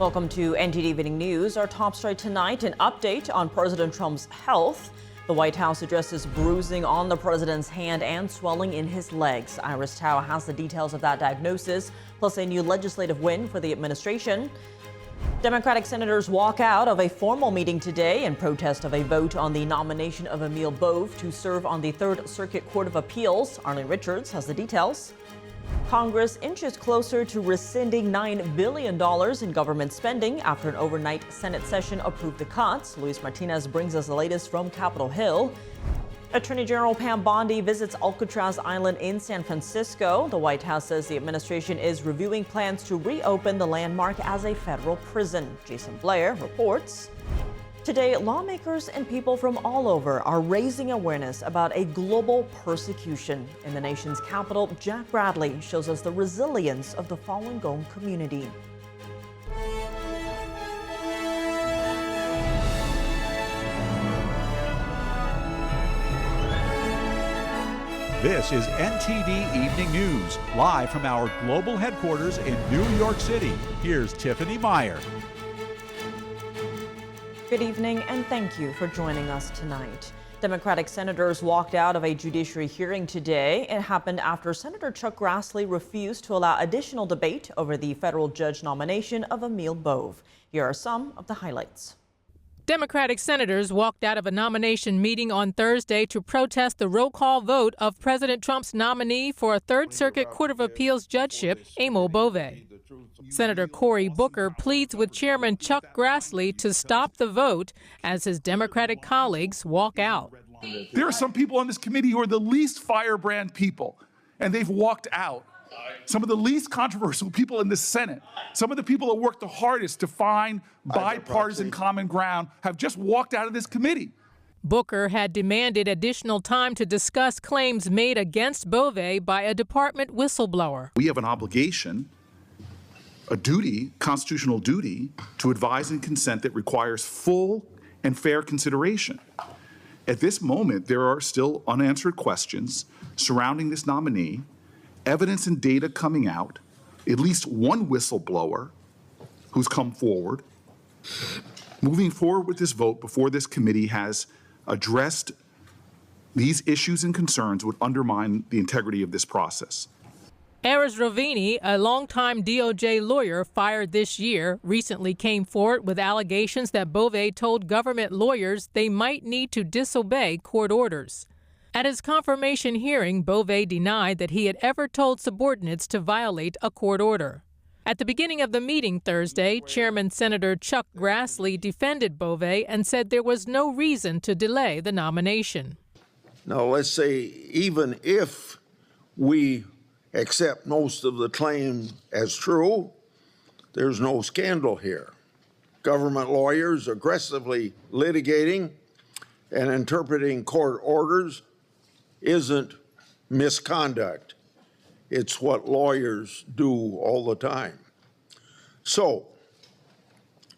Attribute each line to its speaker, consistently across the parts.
Speaker 1: Welcome to NTD Evening News. Our top story tonight, an update on President Trump's health. The White House addresses bruising on the president's hand and swelling in his legs. Iris Tao has the details of that diagnosis, plus a new legislative win for the administration. Democratic senators walk out of a formal meeting today in protest of a vote on the nomination of Emil Bove to serve on the Third Circuit Court of Appeals. Arlene Richards has the details. Congress inches closer to rescinding $9 billion in government spending after an overnight Senate session approved the cuts. Luis Martinez brings us the latest from Capitol Hill. Attorney General Pam Bondi visits Alcatraz Island in San Francisco. The White House says the administration is reviewing plans to reopen the landmark as a federal prison. Jason Blair reports. Today, lawmakers and people from all over are raising awareness about a global persecution. In the nation's capital, Jack Bradley shows us the resilience of the Falun Gong community.
Speaker 2: This is NTD Evening News, live from our global headquarters in New York City. Here's Tiffany Meyer.
Speaker 1: Good evening, and thank you for joining us tonight. Democratic senators walked out of a judiciary hearing today. It happened after Senator Chuck Grassley refused to allow additional debate over the federal judge nomination of Emil Bove. Here are some of the highlights.
Speaker 3: Democratic senators walked out of a nomination meeting on Thursday to protest the roll call vote of President Trump's nominee for a Third Circuit Court of Appeals judgeship, Emil Bove. Senator Cory Booker pleads with Chairman Chuck Grassley to stop the vote as his Democratic colleagues walk out.
Speaker 4: There are some people on this committee who are the least firebrand people, and they've walked out. Some of the least controversial people in the Senate, some of the people that worked the hardest to find bipartisan common ground have just walked out of this committee.
Speaker 3: Booker had demanded additional time to discuss claims made against Bove by a department whistleblower.
Speaker 4: We have an obligation, a duty, constitutional duty, to advise and consent that requires full and fair consideration. At this moment, there are still unanswered questions surrounding this nominee, evidence and data coming out, at least one whistleblower who's come forward. Moving forward with this vote before this committee has addressed these issues and concerns would undermine the integrity of this process.
Speaker 3: Aris Rovini, a longtime DOJ lawyer fired this year, recently came forward with allegations that Bove told government lawyers they might need to disobey court orders. At his confirmation hearing, Bove denied that he had ever told subordinates to violate a court order. At the beginning of the meeting Thursday, Chairman Senator Chuck Grassley defended Bove and said there was no reason to delay the nomination.
Speaker 5: Now, let's say even if we accept most of the claim as true, there's no scandal here. Government lawyers aggressively litigating and interpreting court orders isn't misconduct. It's what lawyers do all the time. So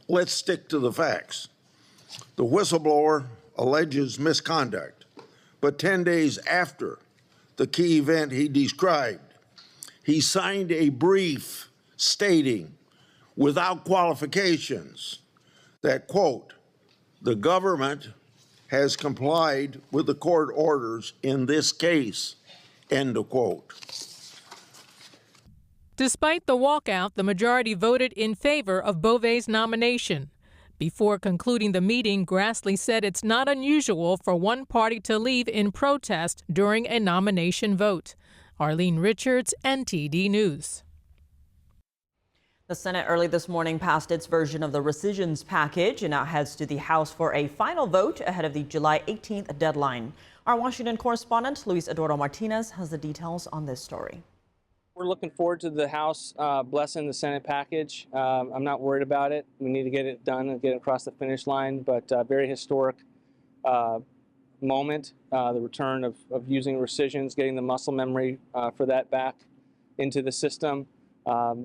Speaker 5: let's stick to the facts. The whistleblower alleges misconduct, but 10 days after the key event he described, he signed a brief stating, without qualifications, that, quote, the government has complied with the court orders in this case, end of quote.
Speaker 3: Despite the walkout, the majority voted in favor of Bove's nomination. Before concluding the meeting, Grassley said it's not unusual for one party to leave in protest during a nomination vote. Arlene Richards, NTD News.
Speaker 1: The Senate early this morning passed its version of the rescissions package and now heads to the House for a final vote ahead of the July 18th deadline. Our Washington correspondent, Luis Eduardo Martinez, has the details on this story.
Speaker 6: We're looking forward to the House blessing the Senate package. I'm not worried about it. We need to get it done and get it across the finish line, but very historic moment, the return of using rescissions, getting the muscle memory for that back into the system.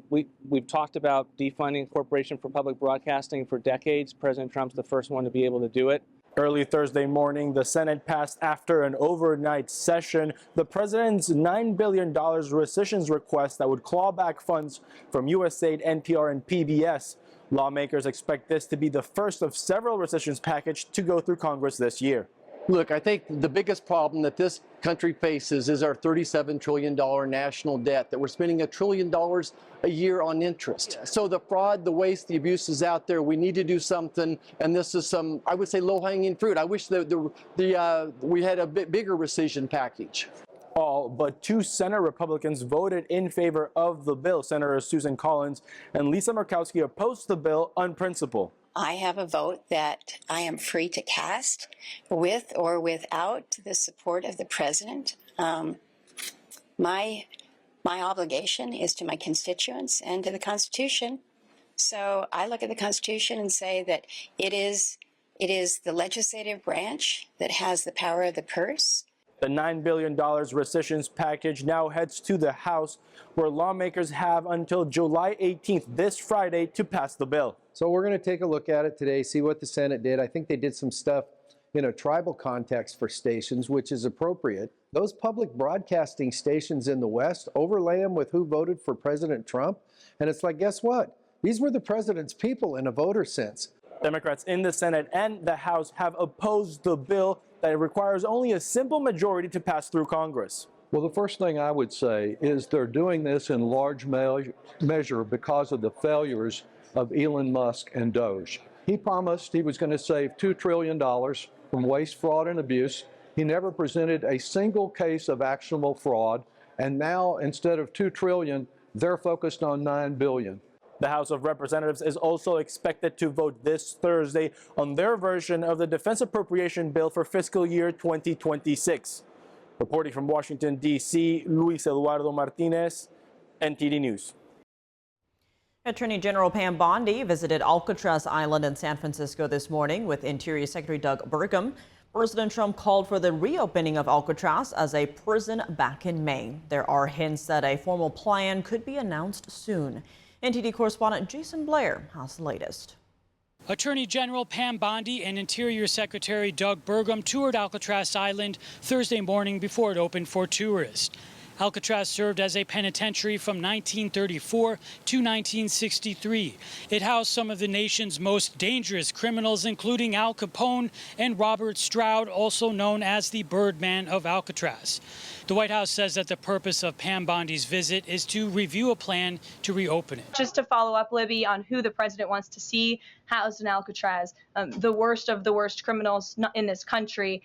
Speaker 6: We've talked about defunding Corporation for Public Broadcasting for decades. President Trump's the first one to be able to do it.
Speaker 7: Early Thursday morning, the Senate passed after an overnight session the president's $9 billion rescissions request that would claw back funds from USAID, NPR, and PBS. Lawmakers expect this to be the first of several rescissions package to go through Congress this year.
Speaker 8: Look, I think the biggest problem that this country faces is our $37 trillion national debt, that we're spending $1 trillion a year on interest. So the fraud, the waste, the abuse is out there. We need to do something, and this is some, I would say, low-hanging fruit. I wish that we had a bit bigger rescission package.
Speaker 7: All but 2 Senate Republicans voted in favor of the bill. Senators Susan Collins and Lisa Murkowski opposed the bill on principle.
Speaker 9: I have a vote that I am free to cast with or without the support of the president. My obligation is to my constituents and to the Constitution. So I look at the Constitution and say that it is the legislative branch that has the power of the purse.
Speaker 7: The $9 billion rescissions package now heads to the House, where lawmakers have until July 18th, this Friday, to pass the bill.
Speaker 10: So we're going to take a look at it today, see what the Senate did. I think they did some stuff in a tribal context for stations, which is appropriate. Those public broadcasting stations in the West, overlay them with who voted for President Trump. And it's like, guess what? These were the president's people in a voter sense.
Speaker 7: Democrats in the Senate and the House have opposed the bill that requires only a simple majority to pass through Congress.
Speaker 11: Well, the first thing I would say is they're doing this in large measure because of the failures of Elon Musk and Doge. He promised he was going to save $2 trillion from waste, fraud, and abuse. He never presented a single case of actionable fraud. And now, instead of $2 trillion, they're focused on $9 billion.
Speaker 7: The House of Representatives is also expected to vote this Thursday on their version of the defense appropriation bill for fiscal year 2026. Reporting from Washington, D.C., Luis Eduardo Martinez, NTD News.
Speaker 1: Attorney General Pam Bondi visited Alcatraz Island in San Francisco this morning with Interior Secretary Doug Burgum. President Trump called for the reopening of Alcatraz as a prison back in May. There are hints that a formal plan could be announced soon. NTD correspondent Jason Blair has the latest.
Speaker 12: Attorney General Pam Bondi and Interior Secretary Doug Burgum toured Alcatraz Island Thursday morning before it opened for tourists. Alcatraz served as a penitentiary from 1934 to 1963. It housed some of the nation's most dangerous criminals, including Al Capone and Robert Stroud, also known as the Birdman of Alcatraz. The White House says that the purpose of Pam Bondi's visit is to review a plan to reopen it.
Speaker 13: Just to follow up, Libby, on who the president wants to see housed in Alcatraz, the worst of the worst criminals in this country,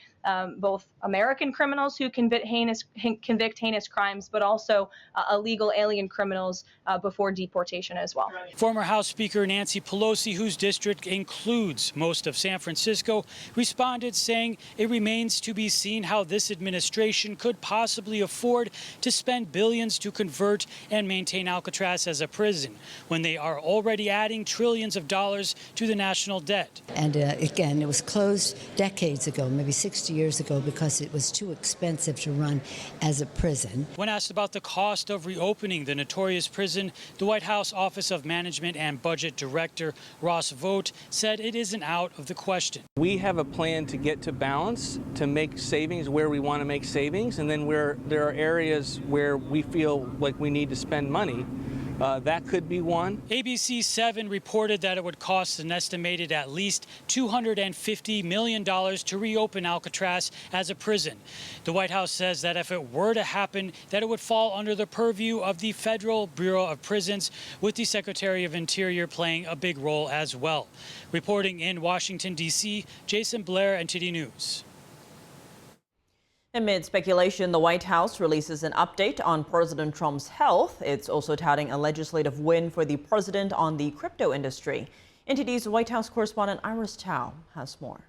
Speaker 13: both American criminals who convict heinous crimes, but also illegal alien criminals before deportation as well.
Speaker 12: Former House Speaker Nancy Pelosi, whose district includes most of San Francisco, responded saying it remains to be seen how this administration could possibly afford to spend billions to convert and maintain Alcatraz as a prison when they are already adding trillions of dollars to the national debt.
Speaker 14: And again, it was closed decades ago, maybe 60 years ago, because it was too expensive to run as a prison.
Speaker 12: When asked about the cost of reopening the notorious prison, the White House Office of Management and Budget Director Ross Vogt said it isn't out of the question.
Speaker 6: We have a plan to get to balance, to make savings where we want to make savings, and then where there are areas where we feel like we need to spend money. That could be one.
Speaker 12: ABC 7 reported that it would cost an estimated at least $250 million to reopen Alcatraz as a prison. The White House says that if it were to happen, that it would fall under the purview of the Federal Bureau of Prisons, with the Secretary of Interior playing a big role as well. Reporting in Washington, D.C., Jason Blair, NTD News.
Speaker 1: Amid speculation, the White House releases an update on President Trump's health. It's also touting a legislative win for the president on the crypto industry. NTD's White House correspondent Iris Tao has more.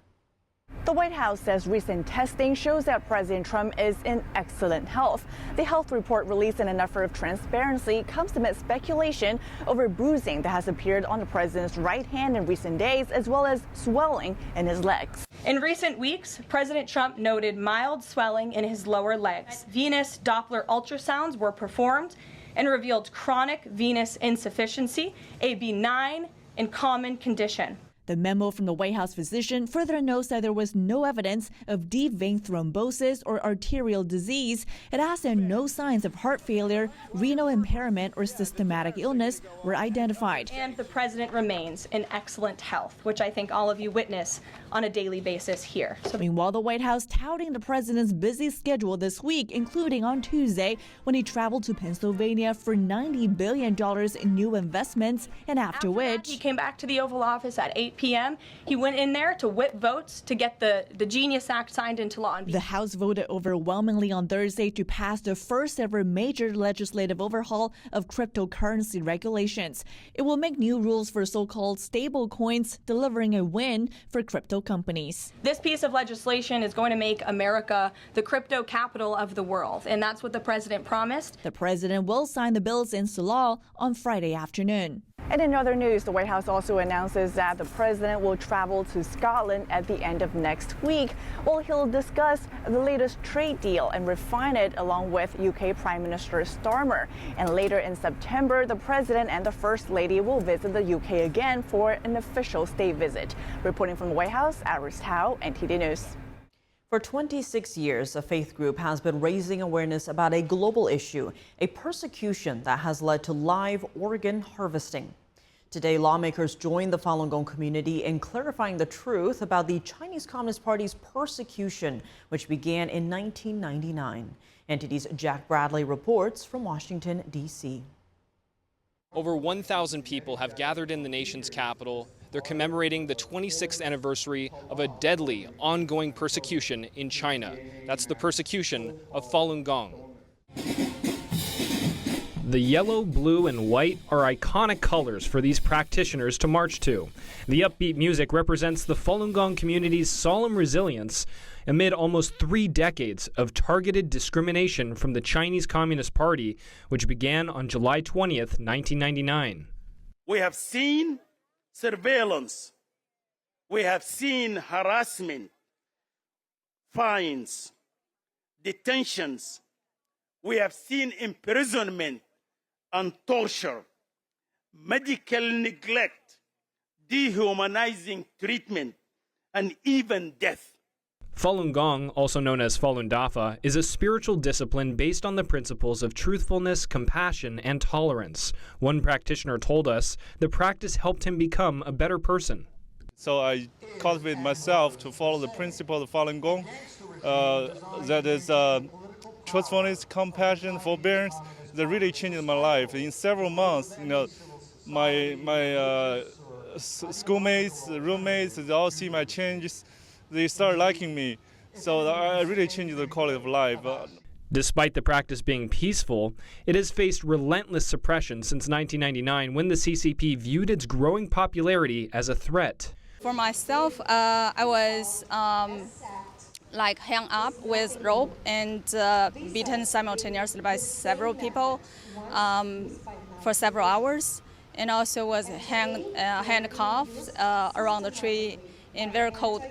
Speaker 15: The White House says recent testing shows that President Trump is in excellent health. The health report, released in an effort of transparency, comes amid speculation over bruising that has appeared on the president's right hand in recent days, as well as swelling in his legs.
Speaker 13: In recent weeks, President Trump noted mild swelling in his lower legs. Venous Doppler ultrasounds were performed and revealed chronic venous insufficiency, a benign and common condition.
Speaker 15: The memo from the White House physician further notes that there was no evidence of deep vein thrombosis or arterial disease. It adds that no signs of heart failure, renal impairment, or systematic illness were identified.
Speaker 13: And the president remains in excellent health, which I think all of you witness on a daily basis here.
Speaker 15: Meanwhile, the White House touting the president's busy schedule this week, including on Tuesday when he traveled to Pennsylvania for $90 billion in new investments, and after which
Speaker 13: he came back to the Oval Office at 8 p.m. He went in there to whip votes to get the Genius Act signed into law.
Speaker 15: The House voted overwhelmingly on Thursday to pass the first ever major legislative overhaul of cryptocurrency regulations. It will make new rules for so-called stable coins, delivering a win for crypto companies.
Speaker 13: This piece of legislation is going to make America the crypto capital of the world, and that's what the president promised.
Speaker 15: The president will sign the bills into law on Friday afternoon. And in other news, the White House also announces that the president will travel to Scotland at the end of next week. Well, he'll discuss the latest trade deal and refine it along with UK Prime Minister Starmer. And later in September, the president and the First Lady will visit the UK again for an official state visit. Reporting from the White House, Iris Tao, NTD News.
Speaker 1: For 26 years, a faith group has been raising awareness about a global issue, a persecution that has led to live organ harvesting. Today, lawmakers joined the Falun Gong community in clarifying the truth about the Chinese Communist Party's persecution, which began in 1999. NTD's Jack Bradley reports from Washington, D.C.
Speaker 16: Over 1,000 people have gathered in the nation's capital. They're commemorating the 26th anniversary of a deadly, ongoing persecution in China. That's the persecution of Falun Gong. The yellow, blue, and white are iconic colors for these practitioners to march to. The upbeat music represents the Falun Gong community's solemn resilience amid almost 3 decades of targeted discrimination from the Chinese Communist Party, which began on July 20th, 1999.
Speaker 17: We have seen surveillance. We have seen harassment, fines, detentions. We have seen imprisonment and torture, medical neglect, dehumanizing treatment, and even death.
Speaker 16: Falun Gong, also known as Falun Dafa, is a spiritual discipline based on the principles of truthfulness, compassion, and tolerance. One practitioner told us the practice helped him become a better person.
Speaker 18: So I cultivate myself to follow the principle of Falun Gong. That is truthfulness, compassion, forbearance. That really changed my life. In several months, my schoolmates, roommates, they all see my changes. They start liking me. So I really changed the quality of life.
Speaker 16: Despite the practice being peaceful, it has faced relentless suppression since 1999 when the CCP viewed its growing popularity as a threat.
Speaker 19: For myself, I was hung up with rope and beaten simultaneously by several people for several hours, and also was handcuffed around the tree in very cold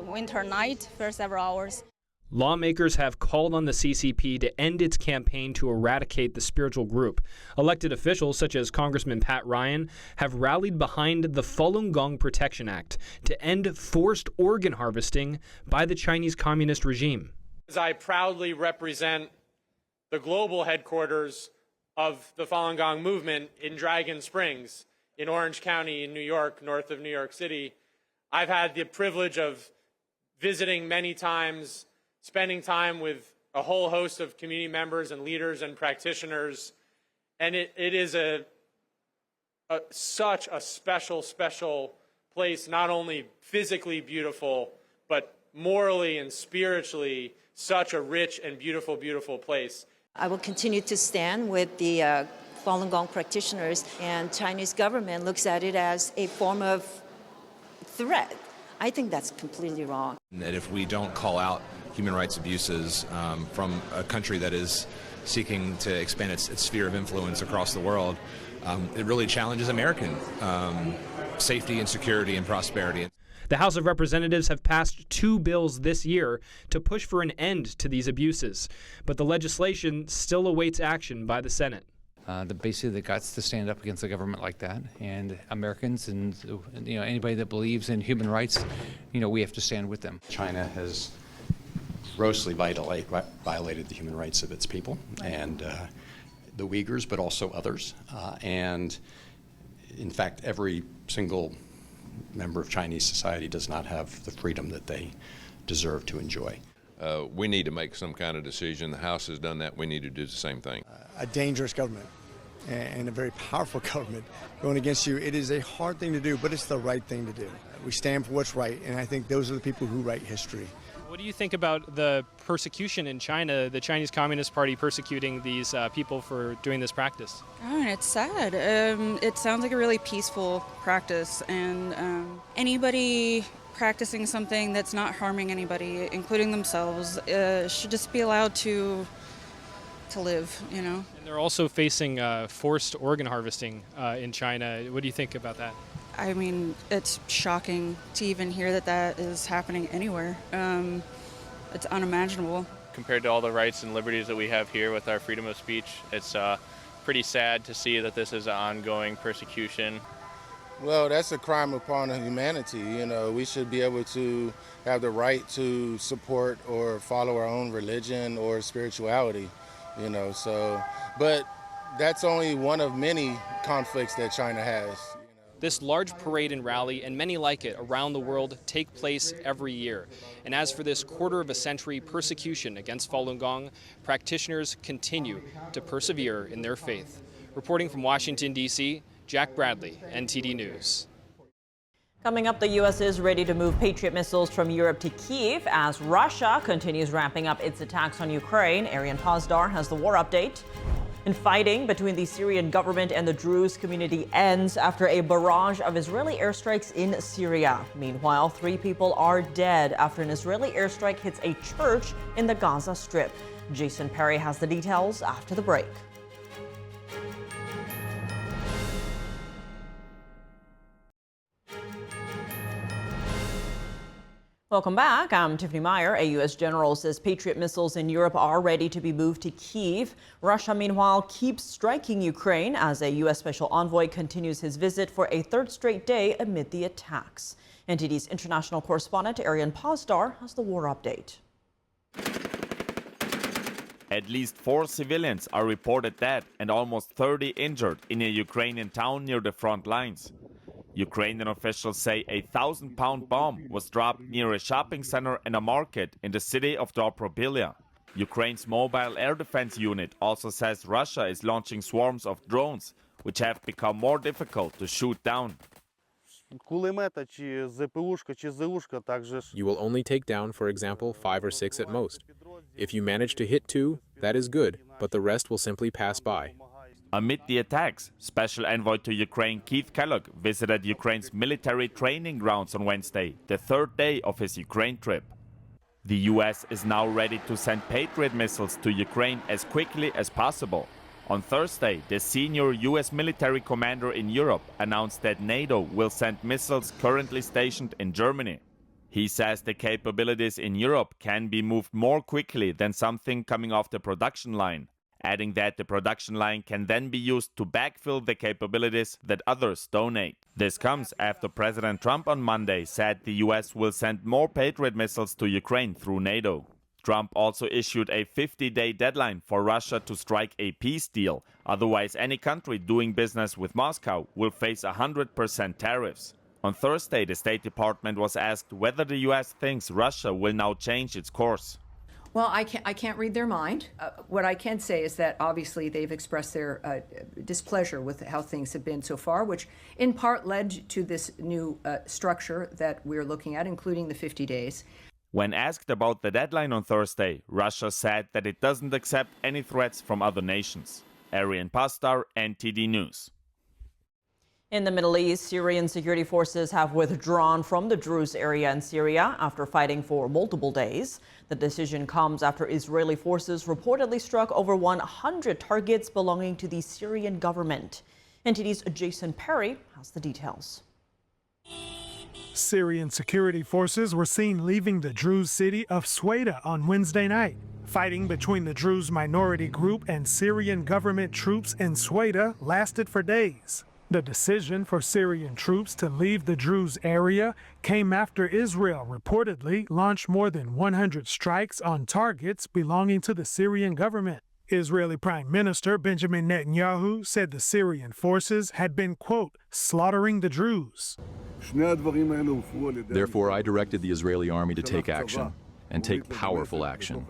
Speaker 19: winter night for several hours.
Speaker 16: Lawmakers have called on the CCP to end its campaign to eradicate the spiritual group. Elected officials such as Congressman Pat Ryan have rallied behind the Falun Gong Protection Act to end forced organ harvesting by the Chinese Communist regime.
Speaker 20: As I proudly represent the global headquarters of the Falun Gong movement in Dragon Springs, in Orange County in New York, north of New York City, I've had the privilege of visiting many times, spending time with a whole host of community members and leaders and practitioners, and it is such a special place, not only physically beautiful, but morally and spiritually such a rich and beautiful place.
Speaker 21: I will continue to stand with the Falun Gong practitioners, and Chinese government looks at it as a form of threat. I think that's completely wrong.
Speaker 22: That if we don't call out human rights abuses from a country that is seeking to expand its sphere of influence across the world, it really challenges American safety and security and prosperity.
Speaker 16: The House of Representatives have passed 2 bills this year to push for an end to these abuses, but the legislation still awaits action by the Senate.
Speaker 2: basically the guts to stand up against a government like that. And Americans and anybody that believes in human rights, we have to stand with them.
Speaker 4: China has grossly violated the human rights of its people and the Uyghurs, but also others. And in fact, every single member of Chinese society does not have the freedom that they deserve to enjoy.
Speaker 23: We need to make some kind of decision. The House has done that. We need to do the same thing.
Speaker 24: A dangerous government and a very powerful government going against you. It is a hard thing to do, but it's the right thing to do. We stand for what's right, and I think those are the people who write history.
Speaker 16: What do you think about the persecution in China, the Chinese Communist Party persecuting these people for doing this practice?
Speaker 25: Oh, and it's sad. It sounds like a really peaceful practice, and anybody practicing something that's not harming anybody, including themselves, should just be allowed to live, And
Speaker 16: they're also facing forced organ harvesting in China. What do you think about that?
Speaker 25: I mean, it's shocking to even hear that is happening anywhere. It's unimaginable.
Speaker 26: Compared to all the rights and liberties that we have here with our freedom of speech, it's pretty sad to see that this is an ongoing persecution.
Speaker 27: Well, that's a crime upon humanity. We should be able to have the right to support or follow our own religion or spirituality, but that's only one of many conflicts that China has.
Speaker 16: This large parade and rally, and many like it around the world, take place every year. And as for this quarter-of-a-century persecution against Falun Gong, practitioners continue to persevere in their faith. Reporting from Washington, D.C., Jack Bradley, NTD News.
Speaker 1: Coming up, the U.S. is ready to move Patriot missiles from Europe to Kyiv as Russia continues ramping up its attacks on Ukraine. Arian Pozdar has the war update. And fighting between the Syrian government and the Druze community ends after a barrage of Israeli airstrikes in Syria. Meanwhile, 3 people are dead after an Israeli airstrike hits a church in the Gaza Strip. Jason Perry has the details after the break. Welcome back. I'm Tiffany Meyer. A U.S. general says Patriot missiles in Europe are ready to be moved to Kyiv. Russia, meanwhile, keeps striking Ukraine as a U.S. special envoy continues his visit for a 3rd straight day amid the attacks. NTD's international correspondent Arian Pozdar has the war update.
Speaker 28: At least 4 civilians are reported dead and almost 30 injured in a Ukrainian town near the front lines. Ukrainian officials say a 1,000-pound bomb was dropped near a shopping center and a market in the city of Dobrobylia. Ukraine's mobile air defense unit also says Russia is launching swarms of drones, which have become more difficult to shoot down.
Speaker 29: You will only take down, for example, 5 or 6 at most. If you manage to hit 2, that is good, but the rest will simply pass by.
Speaker 28: Amid the attacks, Special Envoy to Ukraine Keith Kellogg visited Ukraine's military training grounds on Wednesday, the 3rd day of his Ukraine trip. The U.S. is now ready to send Patriot missiles to Ukraine as quickly as possible. On Thursday, the senior U.S. military commander in Europe announced that NATO will send missiles currently stationed in Germany. He says the capabilities in Europe can be moved more quickly than something coming off the production line, adding that the production line can then be used to backfill the capabilities that others donate. This comes after President Trump on Monday said the U.S. will send more Patriot missiles to Ukraine through NATO. Trump also issued a 50-day deadline for Russia to strike a peace deal. Otherwise, any country doing business with Moscow will face 100% tariffs. On Thursday, the State Department was asked whether the U.S. thinks Russia will now change its course.
Speaker 30: Well, I can't read their mind. What I can say is that obviously they've expressed their displeasure with how things have been so far, which in part led to this new structure that we're looking at, including the 50 days.
Speaker 28: When asked about the deadline on Thursday, Russia said that it doesn't accept any threats from other nations. Arian Pozdar, NTD News.
Speaker 1: In the Middle East, Syrian security forces have withdrawn from the Druze area in Syria after fighting for multiple days. The decision comes after Israeli forces reportedly struck over 100 targets belonging to the Syrian government. NTD's Jason Perry has the details.
Speaker 31: Syrian security forces were seen leaving the Druze city of Sweda on Wednesday night
Speaker 3: Fighting between the Druze minority group and Syrian government troops in Ceuta lasted for days. The decision for Syrian troops to leave the Druze area came after Israel reportedly launched more than 100 strikes on targets belonging to the Syrian government. Israeli Prime Minister Benjamin Netanyahu said the Syrian forces had been, quote, slaughtering the Druze.
Speaker 5: Therefore, I directed the Israeli army to take action, and take powerful action.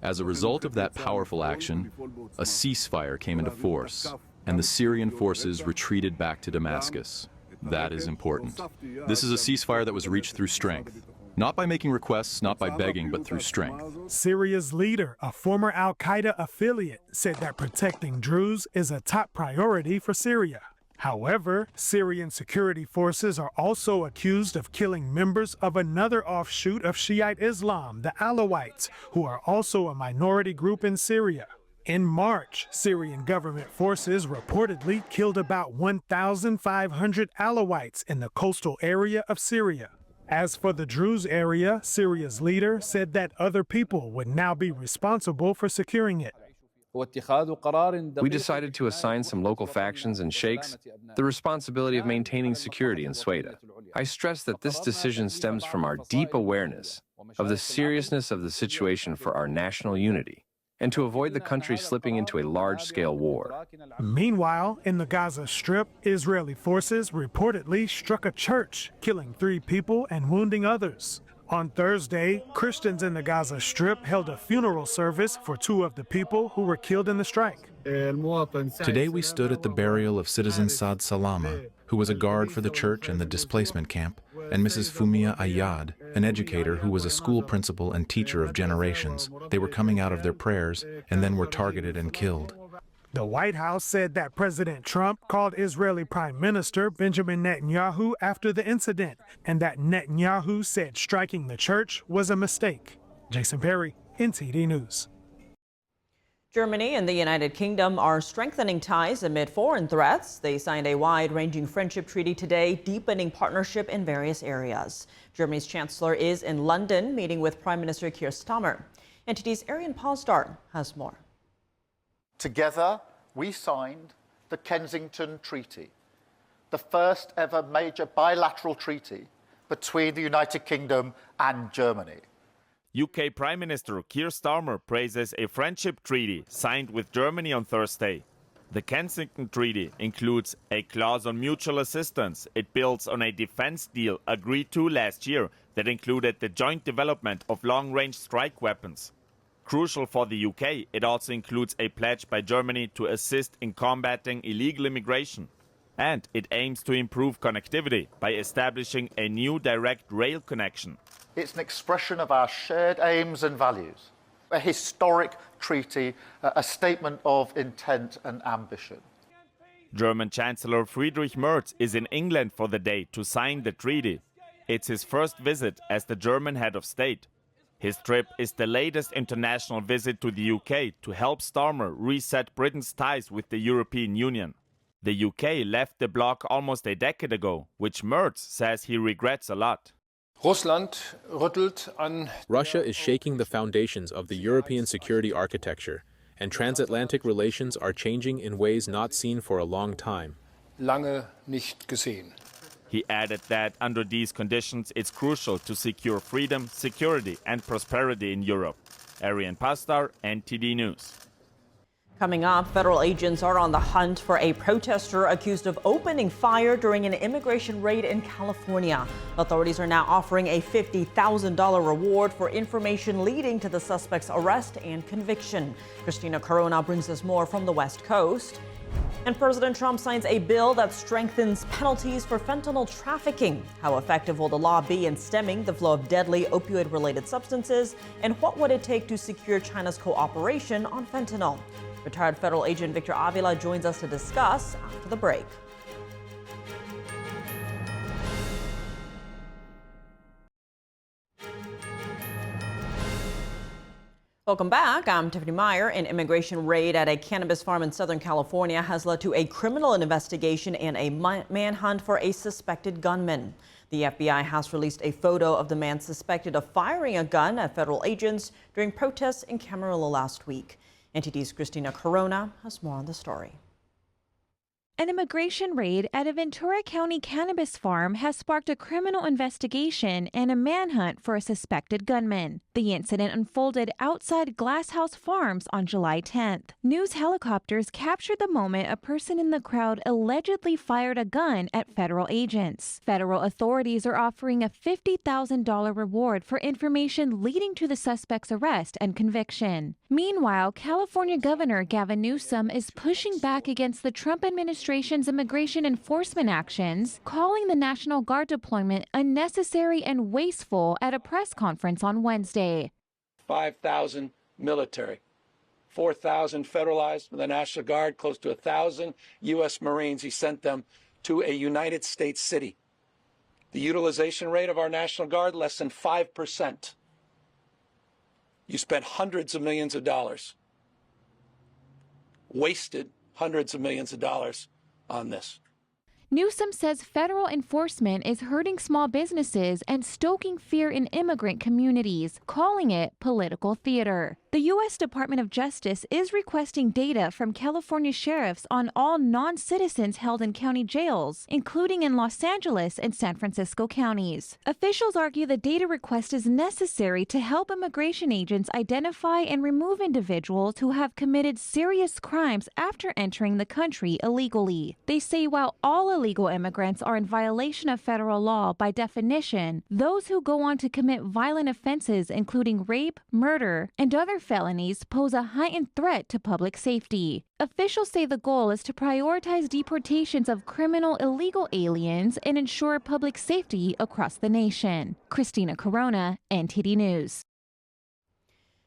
Speaker 5: As a result of that powerful action, a ceasefire came into force, and the Syrian forces retreated back to Damascus. That is important. This is a ceasefire that was reached through strength. Not by making requests, not by begging, but through strength.
Speaker 3: Syria's leader, a former al-Qaeda affiliate, said that protecting Druze is a top priority for Syria. However, Syrian security forces are also accused of killing members of another offshoot of Shiite Islam, the Alawites, who are also a minority group in Syria. In March, Syrian government forces reportedly killed about 1,500 Alawites in the coastal area of Syria. As for the Druze area, Syria's leader said that other people would now be responsible for securing it.
Speaker 6: We decided to assign some local factions and sheikhs the responsibility of maintaining security in Ceuta. I stress that this decision stems from our deep awareness of the seriousness of the situation for our national unity, and to avoid the country slipping into a large-scale war.
Speaker 3: Meanwhile, in the Gaza Strip, Israeli forces reportedly struck a church, killing 3 people and wounding others. On Thursday, Christians in the Gaza Strip held a funeral service for 2 of the people who were killed in the strike.
Speaker 29: Today we stood at the burial of citizen Saad Salama, who was a guard for the church and the displacement camp, and Mrs. Fumia Ayad, an educator who was a school principal and teacher of generations. They were coming out of their prayers and then were targeted and killed.
Speaker 3: The White House said that President Trump called Israeli Prime Minister Benjamin Netanyahu after the incident, and that Netanyahu said striking the church was a mistake. Jason Perry, NTD News.
Speaker 1: Germany and the United Kingdom are strengthening ties amid foreign threats. They signed a wide-ranging friendship treaty today, deepening partnership in various areas. Germany's chancellor is in London, meeting with Prime Minister Keir Starmer. NTD's Arian Pausdart has more.
Speaker 7: Together, we signed the Kensington Treaty, the first ever major bilateral treaty between the United Kingdom and Germany.
Speaker 28: UK Prime Minister Keir Starmer praises a friendship treaty signed with Germany on Thursday. The Kensington Treaty includes a clause on mutual assistance. It builds on a defense deal agreed to last year that included the joint development of long-range strike weapons. Crucial for the UK, it also includes a pledge by Germany to assist in combating illegal immigration. And it aims to improve connectivity by establishing a new direct rail connection.
Speaker 7: It's an expression of our shared aims and values, a historic treaty, a statement of intent and ambition.
Speaker 28: German Chancellor Friedrich Merz is in England for the day to sign the treaty. It's his first visit as the German head of state. His trip is the latest international visit to the UK to help Starmer reset Britain's ties with the European Union. The UK left the bloc almost a decade ago, which Merz says he regrets a lot.
Speaker 29: Russia is shaking the foundations of the European security architecture, and transatlantic relations are changing in ways not seen for a long time.
Speaker 28: He added that under these conditions, it's crucial to secure freedom, security and prosperity in Europe. Arian Pastar, NTD News.
Speaker 1: Coming up, federal agents are on the hunt for a protester accused of opening fire during an immigration raid in California. Authorities are now offering a $50,000 reward for information leading to the suspect's arrest and conviction. Christina Corona brings us more from the West Coast. And President Trump signs a bill that strengthens penalties for fentanyl trafficking. How effective will the law be in stemming the flow of deadly opioid-related substances? And what would it take to secure China's cooperation on fentanyl? Retired federal agent Victor Avila joins us to discuss after the break. Welcome back. I'm Tiffany Meyer. An immigration raid at a cannabis farm in Southern California has led to a criminal investigation and a manhunt for a suspected gunman. The FBI has released a photo of the man suspected of firing a gun at federal agents during protests in Camarillo last week. NTD's Christina Corona has more on the story.
Speaker 8: An immigration raid at a Ventura County cannabis farm has sparked a criminal investigation and a manhunt for a suspected gunman. The incident unfolded outside Glasshouse Farms on July 10th. News helicopters captured the moment a person in the crowd allegedly fired a gun at federal agents. Federal authorities are offering a $50,000 reward for information leading to the suspect's arrest and conviction. Meanwhile, California Governor Gavin Newsom is pushing back against the Trump administration's immigration enforcement actions, calling the National Guard deployment unnecessary and wasteful at a press conference on Wednesday.
Speaker 9: 5,000 military, 4,000 federalized with the National Guard, close to 1,000 U.S. Marines. He sent them to a United States city. The utilization rate of our National Guard, less than 5%. You spent hundreds of millions of dollars, wasted hundreds of millions of dollars on this.
Speaker 8: Newsom says federal enforcement is hurting small businesses and stoking fear in immigrant communities, calling it political theater. The U.S. Department of Justice is requesting data from California sheriffs on all non-citizens held in county jails, including in Los Angeles and San Francisco counties. Officials argue the data request is necessary to help immigration agents identify and remove individuals who have committed serious crimes after entering the country illegally. They say while all illegal immigrants are in violation of federal law by definition, those who go on to commit violent offenses including rape, murder, and other felonies pose a heightened threat to public safety. Officials say the goal is to prioritize deportations of criminal illegal aliens and ensure public safety across the nation. Christina Corona, NTD News.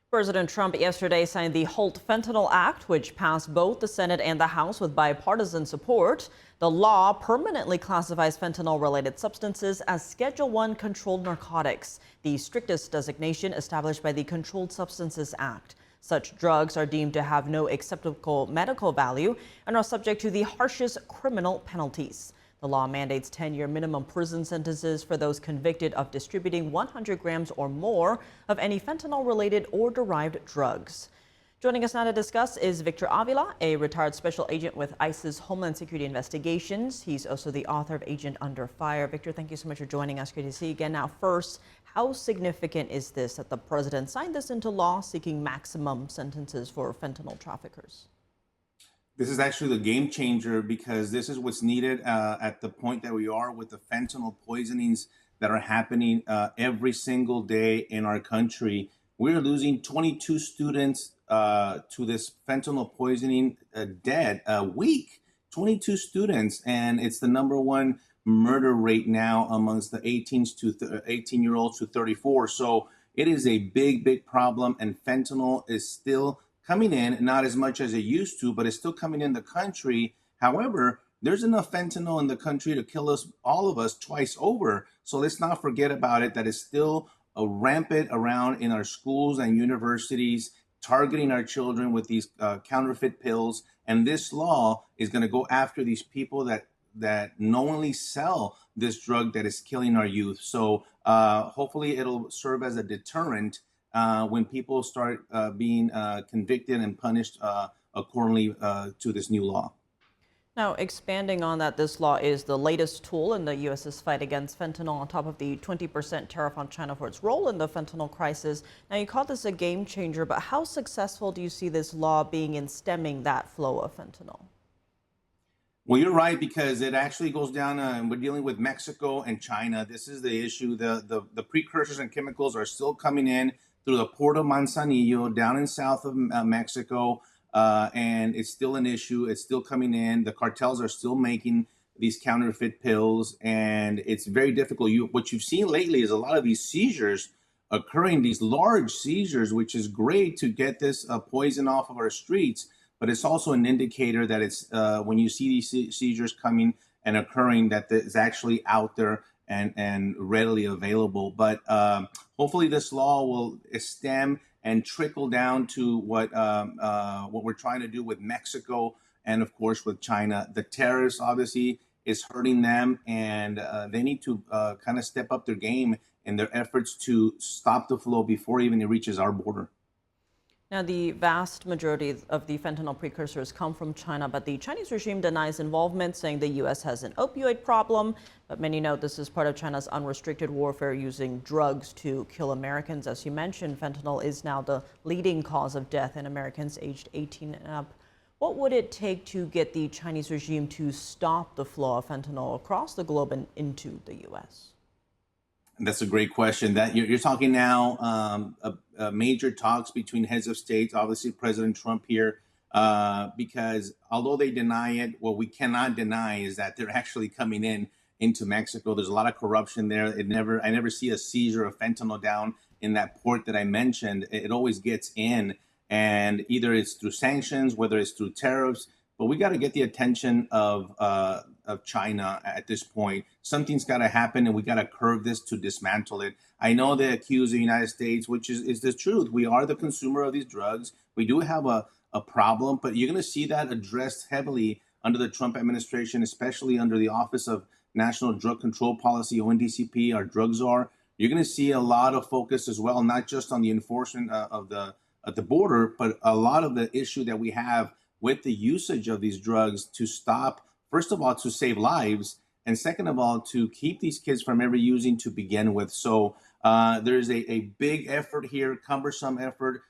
Speaker 1: President Trump yesterday signed the Halt Fentanyl Act, which passed both the Senate and the House with bipartisan support. The law permanently classifies fentanyl-related substances as Schedule I controlled narcotics, the strictest designation established by the Controlled Substances Act. Such drugs are deemed to have no acceptable medical value and are subject to the harshest criminal penalties. The law mandates 10-year minimum prison sentences for those convicted of distributing 100 grams or more of any fentanyl-related or derived drugs. Joining us now to discuss is Victor Avila, a retired special agent with ICE's Homeland Security Investigations. He's also the author of Agent Under Fire. Victor, thank you so much for joining us. Great to see you again. Now, first, how significant is this that the president signed this into law, seeking maximum sentences for fentanyl traffickers?
Speaker 10: This is actually the game changer because this is what's needed at the point that we are with the fentanyl poisonings that are happening every single day in our country. We're losing 22 students to this fentanyl poisoning dead a week. 22 students, and it's the #1 murder rate now amongst the 18-year-olds to 34. So it is a big problem, and fentanyl is still coming in, not as much as it used to, but it's still coming in the country. However, there's enough fentanyl in the country to kill us, all of us, twice over. So let's not forget about it, that it's still rampant around in our schools and universities, targeting our children with these counterfeit pills. And this law is going to go after these people that knowingly sell this drug that is killing our youth. So hopefully it'll serve as a deterrent when people start being convicted and punished accordingly to this new law.
Speaker 1: Now, expanding on that, this law is the latest tool in the U.S.'s fight against fentanyl on top of the 20% tariff on China for its role in the fentanyl crisis. Now, you call this a game changer, but how successful do you see this law being in stemming that flow of fentanyl?
Speaker 10: Well, you're right, because it actually goes down, and we're dealing with Mexico and China. This is the issue. The precursors and chemicals are still coming in through the Port of Manzanillo down in south of Mexico, and it's still an issue. It's still coming in. The cartels are still making these counterfeit pills, and it's very difficult. What you've seen lately is a lot of these seizures occurring, these large seizures, which is great to get this poison off of our streets, but it's also an indicator that it's when you see these seizures coming and occurring, that it's actually out there and readily available. But hopefully this law will stem and trickle down to what we're trying to do with Mexico and, of course, with China. The tariffs, obviously, is hurting them, and they need to kind of step up their game in their efforts to stop the flow before even it reaches our border.
Speaker 1: Now, the vast majority of the fentanyl precursors come from China, but the Chinese regime denies involvement, saying the U.S. has an opioid problem. But many note this is part of China's unrestricted warfare using drugs to kill Americans. As you mentioned, fentanyl is now the leading cause of death in Americans aged 18 and up. What would it take to get the Chinese regime to stop the flow of fentanyl across the globe and into the U.S.?
Speaker 10: That's a great question. That you're talking now major talks between heads of states, obviously President Trump here, because although they deny it, what we cannot deny is that they're actually coming into Mexico. There's a lot of corruption there. I never see a seizure of fentanyl down in that port that I mentioned. It always gets in, and either it's through sanctions, whether it's through tariffs. But we got to get the attention of China at this point. Something's got to happen, and we got to curb this to dismantle it. I know they accuse the United States, which is the truth. We are the consumer of these drugs. We do have a problem, but you're going to see that addressed heavily under the Trump administration, especially under the Office of National Drug Control Policy, ONDCP, our drug czar. You're going to see a lot of focus as well, not just on the enforcement of the border, but a lot of the issue that we have with the usage of these drugs to stop, first of all, to save lives, and second of all, to keep these kids from ever using to begin with. So there's a big effort here, cumbersome effort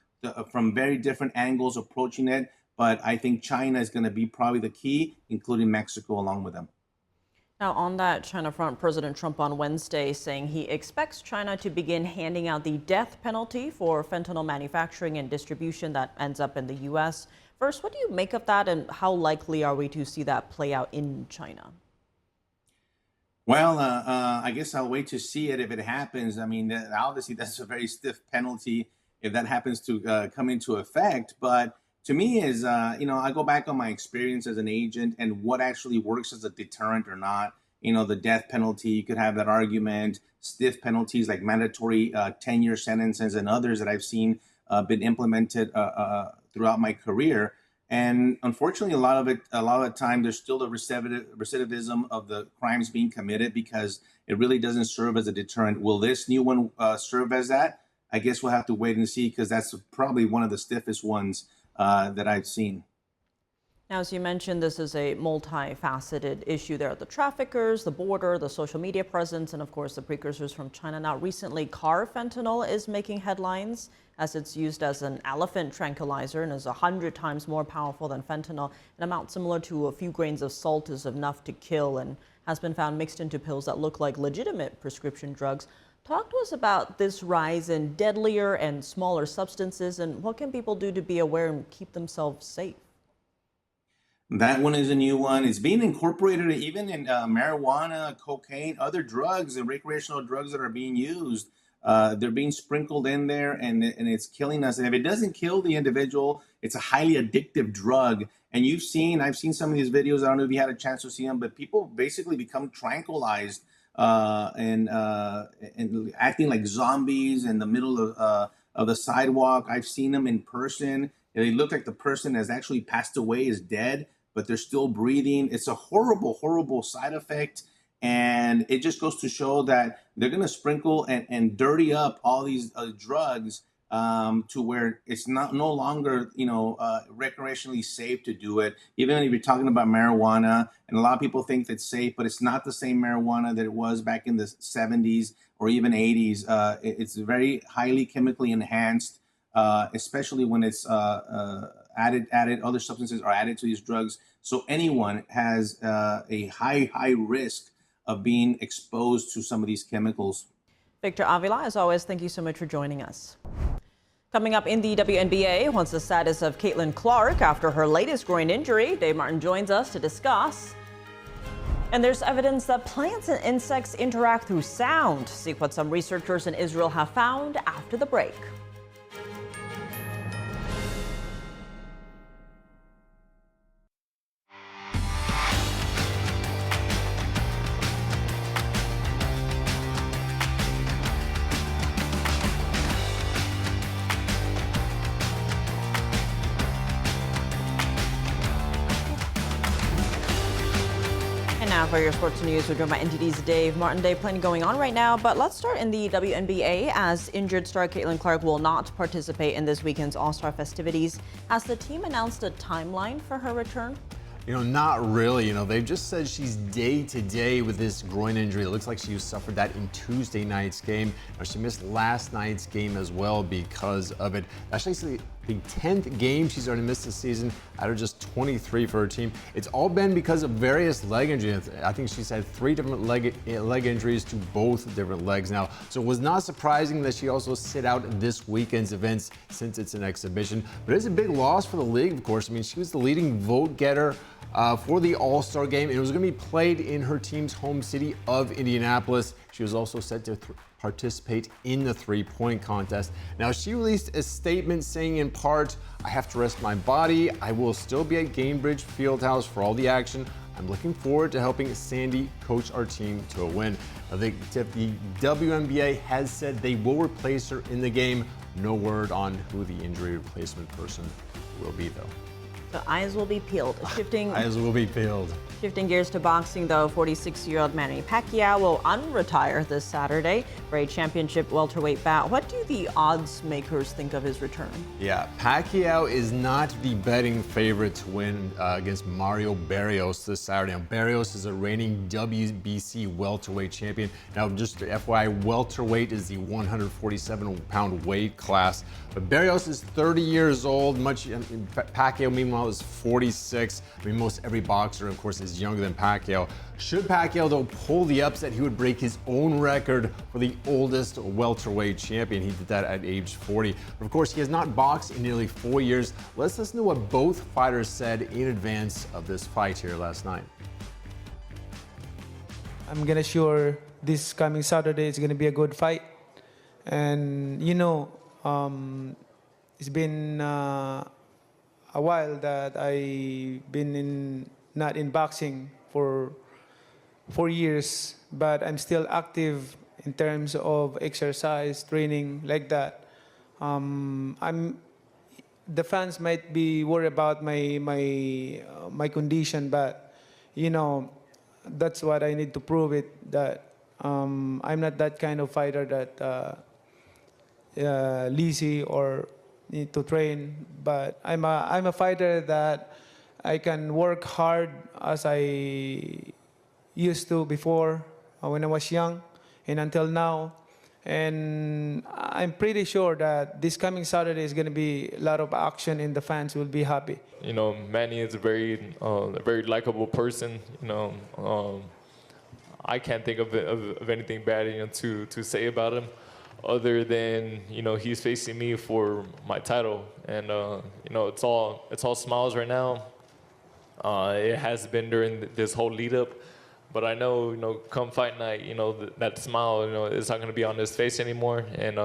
Speaker 10: from very different angles approaching it. But I think China is going to be probably the key, including Mexico along with them.
Speaker 1: Now, on that China front, President Trump on Wednesday saying he expects China to begin handing out the death penalty for fentanyl manufacturing and distribution that ends up in the U.S. First, what do you make of that, and how likely are we to see that play out in China?
Speaker 10: Well, I guess I'll wait to see it if it happens. I mean, obviously, that's a very stiff penalty if that happens to come into effect. But to me is, I go back on my experience as an agent and what actually works as a deterrent or not. The death penalty, you could have that argument. Stiff penalties like mandatory 10-year sentences and others that I've seen been implemented throughout my career. And unfortunately, a lot of the time, there's still the recidivism of the crimes being committed because it really doesn't serve as a deterrent. Will this new one serve as that? I guess we'll have to wait and see, because that's probably one of the stiffest ones that I've seen.
Speaker 1: Now, as you mentioned, this is a multifaceted issue. There are the traffickers, the border, the social media presence, and of course the precursors from China. Now, recently, carfentanil is making headlines as it's used as an elephant tranquilizer and is 100 times more powerful than fentanyl. An amount similar to a few grains of salt is enough to kill and has been found mixed into pills that look like legitimate prescription drugs. Talk to us about this rise in deadlier and smaller substances, and what can people do to be aware and keep themselves safe?
Speaker 10: That one is a new one. It's being incorporated even in marijuana, cocaine, other drugs and recreational drugs that are being used. They're being sprinkled in there, and it's killing us. And if it doesn't kill the individual, it's a highly addictive drug. And I've seen some of these videos. I don't know if you had a chance to see them, but people basically become tranquilized and acting like zombies in the middle of the sidewalk. I've seen them in person. They look like the person has actually passed away, is dead, but they're still breathing. It's a horrible, horrible side effect. And it just goes to show that they're going to sprinkle and dirty up all these drugs to where it's no longer, recreationally safe to do it. Even if you're talking about marijuana, and a lot of people think that's safe, but it's not the same marijuana that it was back in the 70s or even 80s. It's very highly chemically enhanced, especially when it's added, other substances are added to these drugs. So anyone has a high risk of being exposed to some of these chemicals.
Speaker 1: Victor Avila, as always, thank you so much for joining us. Coming up in the WNBA, what's the status of Caitlin Clark after her latest groin injury? Dave Martin joins us to discuss. And there's evidence that plants and insects interact through sound. See what some researchers in Israel have found after the break. Now for your sports news, we're joined by NTD's Dave Martin. Dave, plenty going on right now, but let's start in the WNBA as injured star Caitlin Clark will not participate in this weekend's All-Star festivities. Has the team announced a timeline for her return?
Speaker 11: Not really. They've just said she's day-to-day with this groin injury. It looks like she suffered that in Tuesday night's game. Now, she missed last night's game as well because of it. Actually, the 10th game she's already missed this season out of just 23 for her team. It's all been because of various leg injuries. I think she's had 3 different leg injuries to both different legs now. So it was not surprising that she also sit out this weekend's events since it's an exhibition. But it's a big loss for the league, of course. I mean, she was the leading vote getter for the All-Star game. It was going to be played in her team's home city of Indianapolis. She was also set to participate in the three-point contest. Now, she released a statement saying in part, "I have to rest my body. I will still be at Gainbridge Fieldhouse for all the action. I'm looking forward to helping Sandy coach our team to a win." Now, the WNBA has said they will replace her in the game. No word on who the injury replacement person will be, though.
Speaker 1: The eyes will be peeled.
Speaker 11: Eyes will be peeled.
Speaker 1: Shifting gears to boxing, though, 46-year-old Manny Pacquiao will unretire this Saturday for a championship welterweight bout. What do the odds makers think of his return?
Speaker 11: Yeah, Pacquiao is not the betting favorite to win against Mario Barrios this Saturday. Now, Barrios is a reigning WBC welterweight champion. Now, just FYI, welterweight is the 147-pound weight class. But Barrios is 30 years old. Pacquiao, meanwhile, is 46. I mean, most every boxer, of course, is younger than Pacquiao. Should Pacquiao, though, pull the upset, he would break his own record for the oldest welterweight champion. He did that at age 40. But of course, he has not boxed in nearly 4 years. Let's listen to what both fighters said in advance of this fight here last night.
Speaker 12: I'm gonna sure this coming Saturday is gonna be a good fight. And it's been a while that I've been not in boxing for 4 years, but I'm still active in terms of exercise, training, like that. The fans might be worried about my condition, but that's what I need to prove it, that I'm not that kind of fighter that lazy or need to train, but I'm a fighter that I can work hard as I used to before when I was young and until now. And I'm pretty sure that this coming Saturday is going to be a lot of action and the fans will be happy.
Speaker 13: Manny is a very likable person. I can't think of anything bad to say about him, other than he's facing me for my title, and it's all smiles right now. It has been during this whole lead up, but I know come fight night, that smile is not going to be on his face anymore, and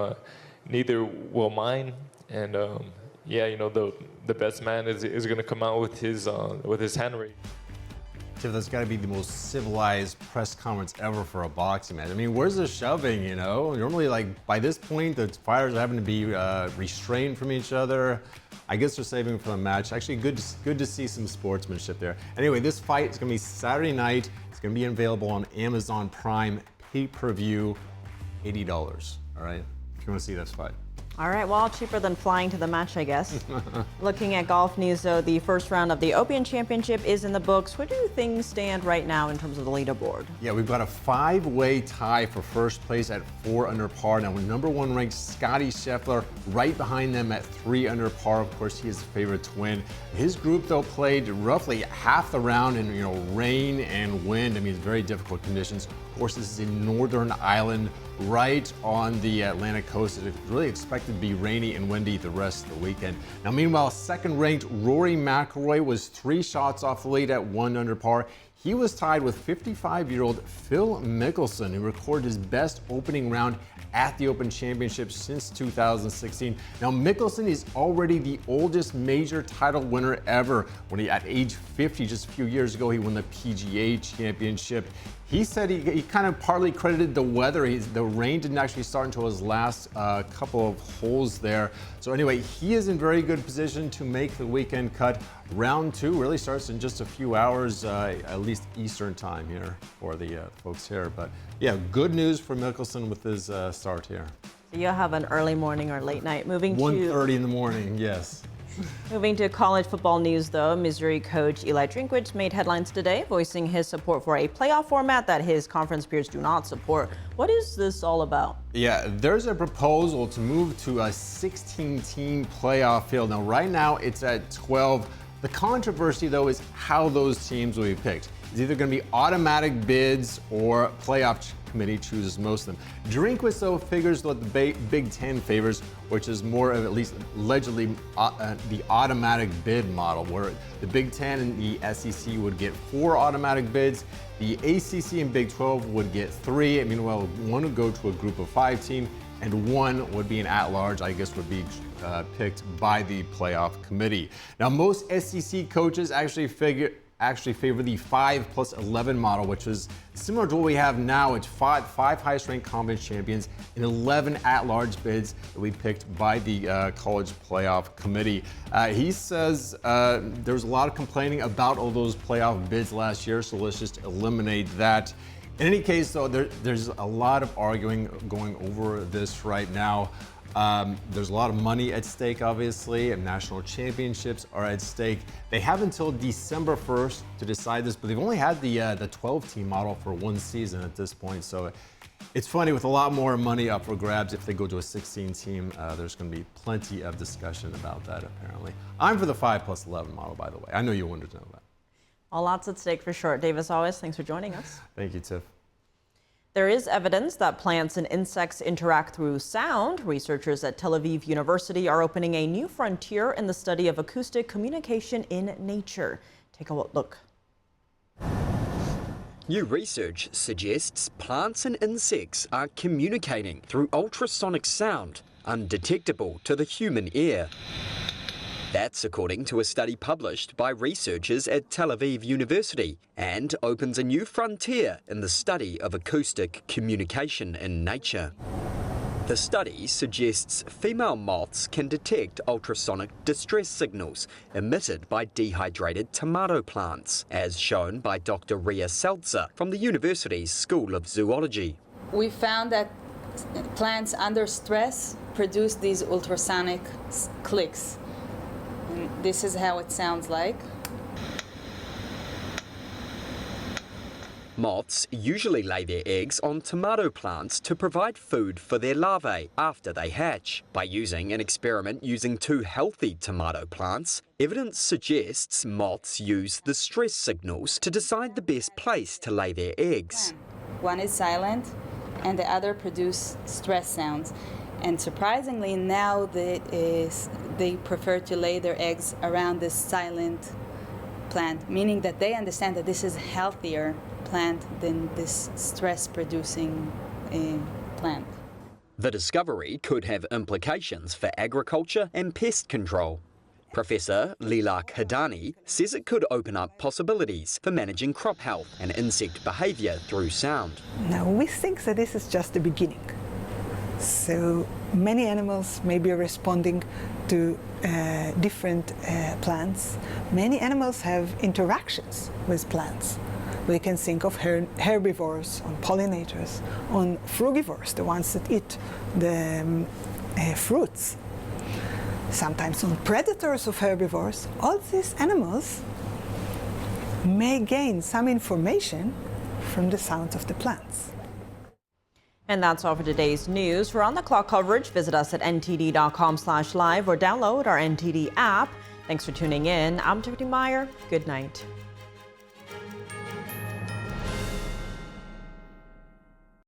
Speaker 13: neither will mine. And the best man is going to come out with his hand raised.
Speaker 11: Tiff, that's got to be the most civilized press conference ever for a boxing match. I mean, where's the shoving, Normally, by this point, the fighters are having to be restrained from each other. I guess they're saving it for the match. Actually, good to see some sportsmanship there. Anyway, this fight is going to be Saturday night. It's going to be available on Amazon Prime pay-per-view, $80, all right, if you want to see this fight.
Speaker 1: All right, well, cheaper than flying to the match, I guess. Looking at golf news, though, the first round of the Open Championship is in the books. Where do things stand right now in terms of the leaderboard?
Speaker 11: Yeah, we've got a 5-way tie for first place at 4 under par. Now, number 1 ranked Scottie Scheffler right behind them at 3 under par. Of course, he is the favorite to win. His group, though, played roughly half the round in rain and wind. I mean, very difficult conditions. Of course, this is a northern island right on the Atlantic coast. It's really expected to be rainy and windy the rest of the weekend. Now, meanwhile, second-ranked Rory McIlroy was 3 shots off the lead at 1 under par. He was tied with 55-year-old Phil Mickelson, who recorded his best opening round at the Open Championship since 2016. Now, Mickelson is already the oldest major title winner ever. At age 50, just a few years ago, he won the PGA Championship. He said he kind of partly credited the weather. The rain didn't actually start until his last couple of holes there. So anyway, he is in very good position to make the weekend cut. round 2 really starts in just a few hours, at least Eastern time here for the folks here. But yeah, good news for Mickelson with his start here.
Speaker 1: So you'll have an early morning or late night.
Speaker 11: 1:30 in the morning, yes.
Speaker 1: Moving to college football news, though, Missouri coach Eli Drinkwitz made headlines today, voicing his support for a playoff format that his conference peers do not support. What is this all about?
Speaker 11: Yeah, there's a proposal to move to a 16-team playoff field. Now, right now, it's at 12. The controversy, though, is how those teams will be picked. It's either going to be automatic bids or playoff committee chooses most of them. Drinkwitz, though, figures what the Big Ten favors, which is more of, at least allegedly, the automatic bid model, where the Big Ten and the SEC would get 4 automatic bids. The ACC and Big 12 would get 3. Meanwhile, one would go to a group of 5 team, and one would be an at-large, I guess, would be picked by the playoff committee. Now, most SEC coaches actually favor the 5+11 model, which is similar to what we have now. It's five highest-ranked conference champions and 11 at-large bids that we picked by the college playoff committee. He says there was a lot of complaining about all those playoff bids last year, so let's just eliminate that. In any case, though, there's a lot of arguing going over this right now. There's a lot of money at stake, obviously, and national championships are at stake. They have until December 1st to decide this, but they've only had the 12-team model for 1 season at this point. So it's funny, with a lot more money up for grabs, if they go to a 16-team, there's going to be plenty of discussion about that, apparently. I'm for the 5+11 model, by the way. I know you wanted to know that.
Speaker 1: Well, lots at stake for sure. Dave, as always, thanks for joining us.
Speaker 11: Thank you, Tiff.
Speaker 1: There is evidence that plants and insects interact through sound. Researchers at Tel Aviv University are opening a new frontier in the study of acoustic communication in nature. Take a look.
Speaker 2: New research suggests plants and insects are communicating through ultrasonic sound, undetectable to the human ear. That's according to a study published by researchers at Tel Aviv University, and opens a new frontier in the study of acoustic communication in nature. The study suggests female moths can detect ultrasonic distress signals emitted by dehydrated tomato plants, as shown by Dr. Ria Seltzer from the university's School of Zoology.
Speaker 4: We found that plants under stress produce these ultrasonic clicks. This is how it sounds like.
Speaker 2: Moths usually lay their eggs on tomato plants to provide food for their larvae after they hatch. By using an experiment using 2 healthy tomato plants, evidence suggests moths use the stress signals to decide the best place to lay their eggs.
Speaker 4: One is silent and the other produce stress sounds. And surprisingly, now they prefer to lay their eggs around this silent plant, meaning that they understand that this is a healthier plant than this stress-producing plant.
Speaker 2: The discovery could have implications for agriculture and pest control. Professor Lilak Hadani says it could open up possibilities for managing crop health and insect behaviour through sound.
Speaker 14: Now, we think that this is just the beginning. So many animals may be responding to different plants. Many animals have interactions with plants. We can think of herbivores, on pollinators, on frugivores, the ones that eat the fruits. Sometimes on predators of herbivores. All these animals may gain some information from the sounds of the plants.
Speaker 1: And that's all for today's news. For on-the-clock coverage, visit us at ntd.com/live or download our NTD app. Thanks for tuning in. I'm Tiffany Meyer. Good night.